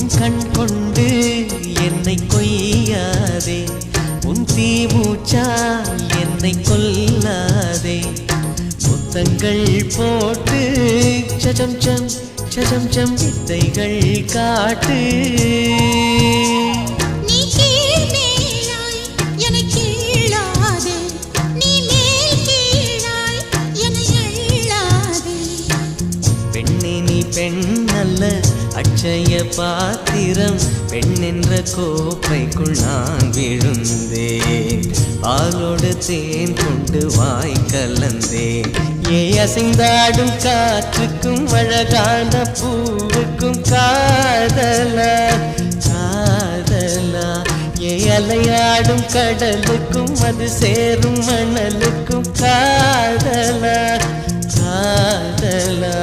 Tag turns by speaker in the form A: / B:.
A: உன் கண் கொண்டு என்னை கொய்யாதே, உன் தீமூச்சா என்னை கொல்லாதே. முத்தங்கள் போட்டு சஜம் சம் சஜம் சம் வித்தைகள் காட்டு. பெண்ணல்ல அட்சய பாத்திரம், பெண் என்ற கோப்பைக்குள் நான் விழுந்தேன். பாலோடு தேன் கொண்டு வாய் கலந்தேன். ஏ அசைந்தாடும் காற்றுக்கும் அழகான பூவுக்கும் காதலா காதலா. ஏ அலையாடும் கடலுக்கும் அது சேரும் மணலுக்கும் காதலா காதலா.